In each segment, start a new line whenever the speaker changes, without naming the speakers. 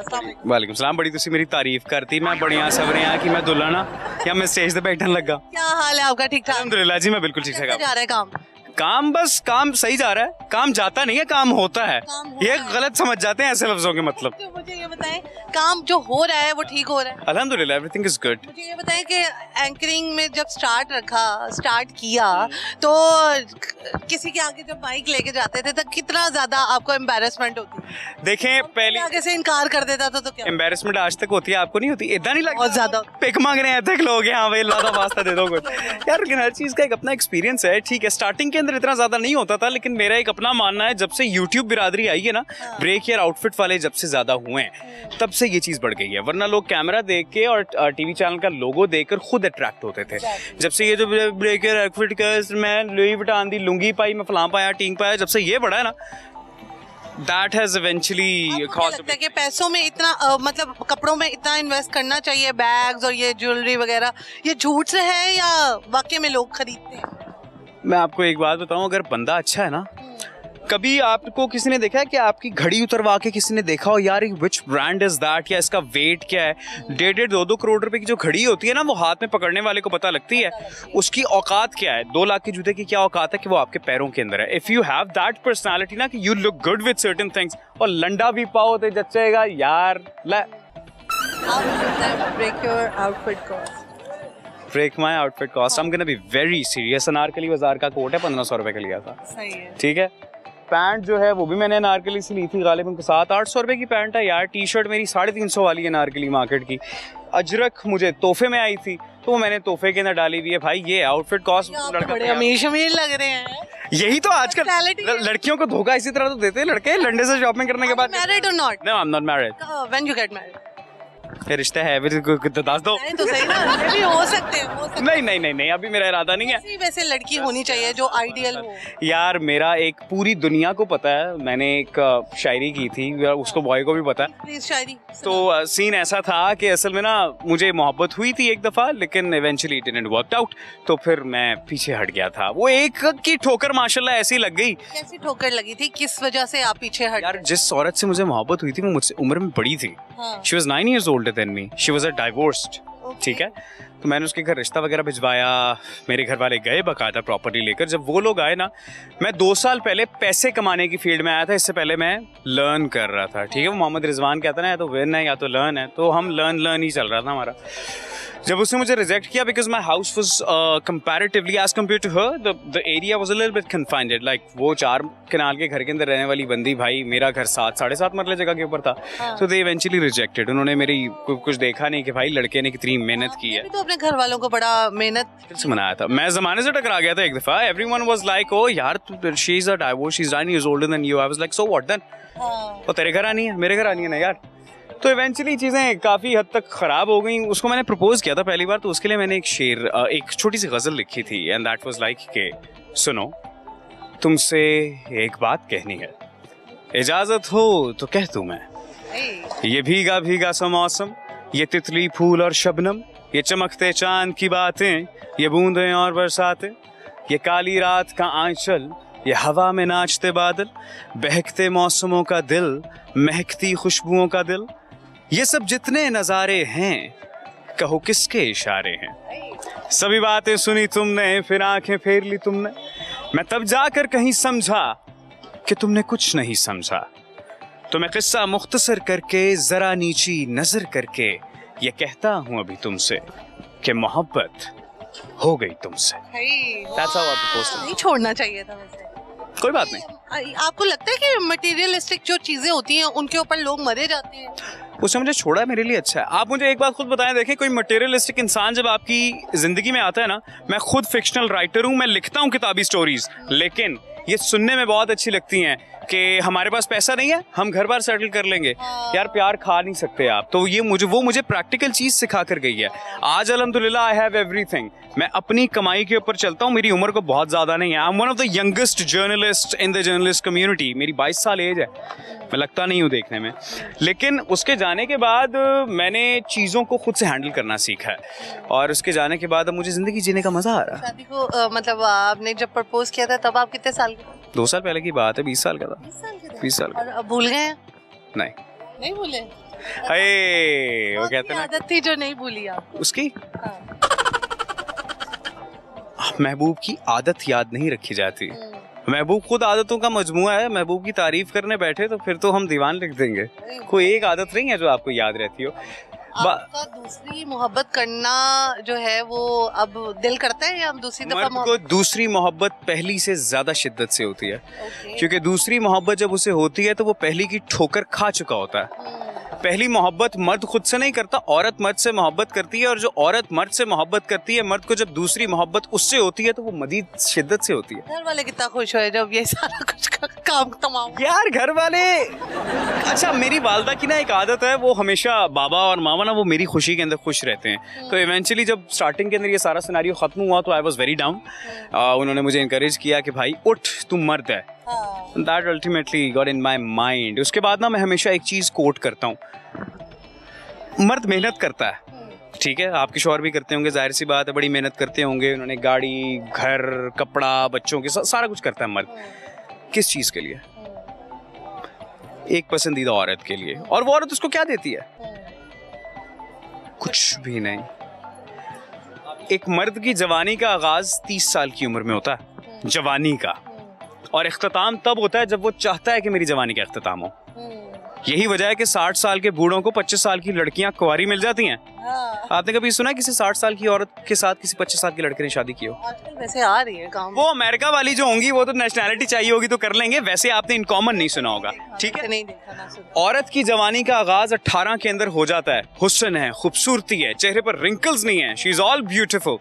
वालेकुम सलाम। बड़ी तुसी मेरी तारीफ करती, मैं बढ़िया सवरिया कि मैं दुल्हन या मैं स्टेज पे बैठन लगा।
क्या हाल है आपका? ठीक ठाक?
अल्हम्दुलिल्लाह जी, मैं बिल्कुल ठीक
कैसे
ठाक।
जा रहा है काम?
बस काम सही जा रहा है। काम जाता नहीं है, काम होता है। ये गलत समझ जाते हैं ऐसे लफ्जों के मतलब।
तो मुझे ये बताएं, काम जो हो रहा है वो ठीक हो रहा है?
अल्हम्दुलिल्लाह एवरीथिंग इज गुड।
मुझे ये बताएं कि एंकरिंग में जब स्टार्ट किया तो किसी के आगे जब माइक लेके जाते थे तो कितना ज्यादा आपको एम्बैरेसमेंट होती है?
देखें पहले
आगे से इनकार कर देता था तो क्या?
एम्बेरसमेंट आज तक होती है, आपको नहीं होती? इतना नहीं लगता?
बहुत ज्यादा।
पिक मांग रहे हैं तक लोग, हाँ भाई अल्लाह का वास्ता दे दो कुछ यार। लेकिन हर चीज का एक अपना एक्सपीरियंस है। ठीक है, स्टार्टिंग के अंदर इतना ज्यादा नहीं होता था, लेकिन मेरा एक अपना मानना है, जब से यूट्यूब बिरादरी आई है ना, ब्रेक या आउटफिट वाले जब से ज्यादा हुए हैं, तब से ये चीज बढ़ गई है। वरना लोग कैमरा देख के और टीवी चैनल का लोगो देखकर खुद अट्रैक्ट होते थे। जब से ये जो ब्रेक या आउटफिट का मैं लुई विटान दी लुंगी पाई, मैं फलां पाया टींग पाया, जब से ये बढ़ा है ना, that has eventually caused
लगता है कि पैसों में इतना मतलब कपड़ों में इतना इन्वेस्ट करना चाहिए, बैग्स और ये ज्वेलरी वगैरह, ये झूठ से है या वाकई में लोग खरीदते हैं?
मैं आपको एक बात बताऊं, अगर बंदा अच्छा है ना, कभी आपको किसी ने देखा है कि आपकी घड़ी उतरवा के किसी ने देखा हो यार विच ब्रांड इज दैट, या इसका वेट क्या है? 1.5-2 करोड़ रुपए की जो घड़ी होती है ना, वो हाथ में पकड़ने वाले को पता लगती है उसकी औकात क्या है। 2 लाख के जूते की क्या औकात है कि वो आपके पैरों के अंदर है। If you have that personality ना कि you look good with certain things, और लंडा भी पाओ तो जचेगा यार।
Break your outfit cost.
Break my outfit cost, I am gonna be very serious. Anarkali Bazaar का कोट है, 1500 रुपए का लिया था।
सही है।
ठीक है, पैंट जो है वो भी मैंने अनारकली से ली थी, गालिबन 700-800 रुपए की पैंट है यार। टी शर्ट मेरी 350 वाली है अनारकली मार्केट की। अजरक मुझे तोहफे में आई थी, तो वो मैंने तोहफे के अंदर डाली हुई है। भाई ये आउटफिट कॉस्ट
बड़े अमीर लग रहे हैं।
यही तो आजकल लड़कियों को धोखा इसी तरह तो देते हैं लड़के, लंडे से शॉपिंग करने के बाद।
मैरिड और not?
No, I am not married.
When you get married?
रिश्ता है तो दस दो।
तो सही ना, भी हो सकते हैं।
नहीं, अभी मेरा इरादा नहीं है।
वैसे लड़की होनी चाहिए जो आइडियल हो।
यार मेरा एक पूरी दुनिया को पता है, मैंने एक शायरी की थी, उसको बॉय को भी पता है।
प्लीज शायरी।
तो सीन ऐसा था कि असल में ना मुझे मोहब्बत हुई थी एक दफा, लेकिन eventually it didn't work out, तो फिर मैं पीछे हट गया था। वो एक की ठोकर माशाल्लाह ऐसी लग गई।
कैसी ठोकर लगी थी? किस वजह से आप पीछे हट?
यार जिस औरत से मुझे मोहब्बत हुई थी वो मुझसे उम्र में बड़ी थी। She was 9 years older than me. She was a divorced. ठीक है, तो मैंने उसके घर रिश्ता वगैरह भिजवाया, मेरे घर वाले गए बाकायदा प्रॉपर्टी लेकर। जब वो लोग आए ना, मैं 2 साल पहले पैसे कमाने की फील्ड में आया था, इससे पहले मैं लर्न कर रहा था। ठीक है, वो मोहम्मद रिजवान कहता ना, या तो विन है या तो लर्न है, तो हम लर्न ही चल रहा था हमारा। जब उसने मुझे रिजेक्ट किया because my house was comparatively as compare to her the area was a little bit confined. Like वो 4 कनाल के घर के अंदर रहने वाली बंदी, भाई मेरा घर 7-7.5 मरले जगह के ऊपर था। सो दे इवेंचुअली रिजेक्टेड। उन्होंने मेरी कुछ देखा नहीं कि भाई लड़के ने कितनी मेहनत की है।
तो अपने घर वालों को बड़ा मेहनत
से मनाया था। मैं जमाने से टकरा गया था एक दफा। एवरीवन वाज लाइक, ओ यार she is a divorce, she is 9 years older than you. I was like, so what then? वो तेरे घर आनी है, मेरे घर आनी है ना यार। तो इवेंचुअली चीज़ें काफ़ी हद तक ख़राब हो गई। उसको मैंने प्रपोज किया था पहली बार, तो उसके लिए मैंने एक छोटी सी गज़ल लिखी थी, एंड दैट वाज लाइक के सुनो तुमसे एक बात कहनी है, इजाज़त हो तो कह दूँ मैं। ये भीगा भीगा सा मौसम, ये तितली फूल और शबनम, ये चमकते चांद की बातें, ये बूंदें और बरसातें, ये काली रात का आंचल, ये हवा में नाचते बादल, बहकते मौसमों का दिल, महकती खुशबुओं का दिल, ये सब जितने नज़ारे हैं कहो किसके इशारे हैं। सभी बातें सुनी तुमने, फिर आंखें फेर ली तुमने, मैं तब जाकर कहीं समझा कि तुमने कुछ नहीं समझा। तो मैं किस्सा मुख्तसर करके, जरा नीची नजर करके ये कहता हूँ अभी तुमसे कि मोहब्बत हो गई तुमसे। That's how I proposed.
नहीं छोड़ना चाहिए था वैसे।
कोई बात नहीं।
आपको लगता है कि मटेरियलिस्टिक जो चीजें होती हैं उनके ऊपर लोग मरे जाते हैं?
उसने मुझे छोड़ा मेरे लिए अच्छा है। आप मुझे एक बात खुद बताएं, देखें कोई मटेरियलिस्टिक इंसान जब आपकी जिंदगी में आता है ना, मैं खुद फिक्शनल राइटर हूँ, मैं लिखता हूँ किताबी स्टोरीज, लेकिन ये सुनने में बहुत अच्छी लगती हैं कि हमारे पास पैसा नहीं है, हम घर बार सेटल कर लेंगे। यार प्यार खा नहीं सकते आप। तो ये मुझे प्रैक्टिकल चीज सिखा कर गई है। आज अल्हम्दुलिल्लाह आई हैव एवरीथिंग। मैं अपनी कमाई के ऊपर चलता हूँ, मेरी उम्र को बहुत ज्यादा नहीं है। I am one of the youngest journalist in the journalist community. मेरी 22 साल एज है, मैं लगता नहीं हूँ देखने में, लेकिन उसके जाने के बाद मैंने चीज़ों को खुद से हैंडल करना सीखा है, और उसके जाने के बाद अब मुझे ज़िंदगी जीने का मज़ा आ रहा है।
शादी को मतलब आपने जब प्रपोज किया था तब आप कितने साल के थे?
2 साल पहले की बात है, 20 साल का था। 20 साल का।
और अब भूल गए हैं?
नहीं
भूले।
हे वो कहते हैं ना
आदत थी जो नहीं भूली आप?
उसकी
हाँ।
महबूब की आदत याद नहीं रखी जाती। महबूब खुद आदतों का मजमुआ है, महबूब की तारीफ करने बैठे तो फिर तो हम दीवान लिख देंगे। कोई एक आदत नहीं है जो आपको याद रहती हो।
आपका दूसरी मोहब्बत करना जो है वो अब दिल करता है या हम दूसरी दफा
मर्द को दूसरी मोहब्बत पहली से ज्यादा शिद्दत से होती है, क्योंकि दूसरी मोहब्बत जब उसे होती है तो वो पहली की ठोकर खा चुका होता है। पहली मोहब्बत मर्द खुद से नहीं करता, औरत मर्द से मोहब्बत करती है, और जो औरत मर्द से मोहब्बत करती है, मर्द को जब दूसरी मोहब्बत उससे होती है तो वो मजीद शिद्दत से होती है।
घर वाले कितना खुश हुए जब ये सारा कुछ काम तमाम?
यार घर वाले, अच्छा मेरी वालदा की ना एक आदत है, वो हमेशा बाबा और मामा ना वो मेरी खुशी के अंदर खुश रहते हैं। तो इवेंचुअली जब स्टार्टिंग के अंदर ये सारा सिनेरियो खत्म हुआ तो आई वाज वेरी डाउन। उन्होंने मुझे इनकरेज किया कि भाई उठ, तू मर्द है। That ultimately got in my mind। उसके बाद ना मैं हमेशा एक चीज कोट करता हूँ, मर्द मेहनत करता है, ठीक है, आपके शौहर भी करते होंगे, जाहिर सी बात है, बड़ी मेहनत करते होंगे, उन्होंने गाड़ी, घर, कपड़ा, बच्चों के सारा कुछ करता है मर्द। किस चीज के लिए? एक पसंदीदा औरत के लिए। और वो औरत उसको क्या देती है? कुछ भी नहीं। एक मर्द की जवानी का आगाज 30 साल की उम्र में होता है, जवानी का, और इख्तिताम तब होता है जब वो चाहता है कि मेरी जवानी का इख्तिताम हो। यही वजह है कि 60 साल के बूढ़ों को 25 साल की लड़कियां कुंवारी मिल जाती हैं। आपने कभी सुना किसी 60 साल की औरत के साथ किसी 25 साल के लड़के ने शादी की हो?
आजकल वैसे आ रही है काम।
वो अमेरिका वाली जो होंगी वो तो नेशनैलिटी चाहिए होगी तो कर लेंगे, वैसे आपने इन कॉमन नहीं सुना होगा, ठीक है।
नहीं देखा ना सुना।
औरत की जवानी का आगाज 18 के अंदर हो जाता है। हुस्न है, खूबसूरती है, चेहरे पर रिंकल्स नहीं है, शी इज ऑल ब्यूटीफुल।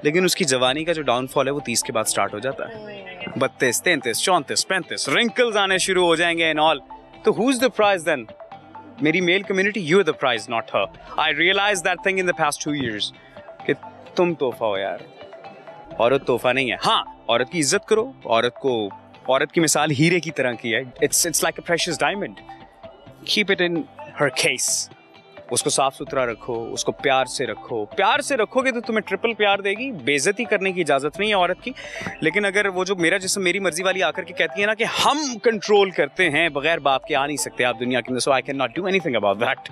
लेकिन उसकी जवानी का जो डाउनफॉल है वो 30 के बाद स्टार्ट हो जाता है। 32, 33, 34, 35 रिंकल्स आने शुरू हो जाएंगे एंड ऑल। तो who is the prize then? मेरी male community, you are the prize, not her. I realise that thing in the past 2 years कि तुम तोहफा हो यार, औरत तोहफा नहीं है। हाँ, औरत की इज्जत करो, औरत की मिसाल हीरे की तरह की है। It's like a precious diamond. Keep it in her case. उसको साफ सुथरा रखो, उसको प्यार से रखो। प्यार से रखोगे तो तुम्हें ट्रिपल प्यार देगी। बेइज्जती करने की इजाजत नहीं है औरत की। लेकिन अगर वो जो मेरा जिस्म मेरी मर्जी वाली आकर के कहती है ना कि हम कंट्रोल करते हैं, बगैर बाप के आ नहीं सकते आप दुनिया के अंदर, so I can not do anything about that.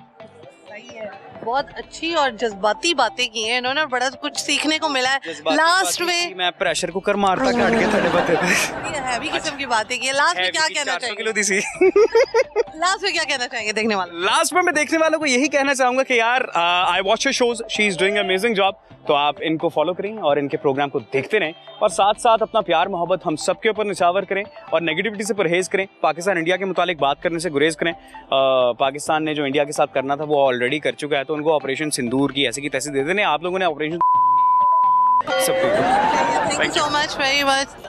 सही है, बहुत अच्छी और जज्बाती बातें की हैं इन्होंने, बड़ा कुछ सीखने को मिला है। लास्ट में
मैं प्रेशर कुकर मारता काट के थोड़े बातें
हैवी किस्म की बातें की है। लास्ट में क्या कहना चाहिए? लास्ट में क्या कहना चाहेंगे देखने वाले?
लास्ट में मैं देखने वालों को यही कहना चाहूंगा कि यार I watch your shows, she is doing amazing job. तो आप इनको फॉलो करें और इनके प्रोग्राम को देखते रहें, और साथ साथ अपना प्यार मोहब्बत हम सबके ऊपर निछावर करें और नेगेटिविटी से परहेज करें। पाकिस्तान इंडिया के मुतालिक बात करने से गुरेज करें। पाकिस्तान ने जो इंडिया के साथ करना था वो ऑलरेडी कर चुका है, तो उनको ऑपरेशन सिंदूर की ऐसी की तैसी दे देने। आप लोगों ने operation
thank you so much, very much.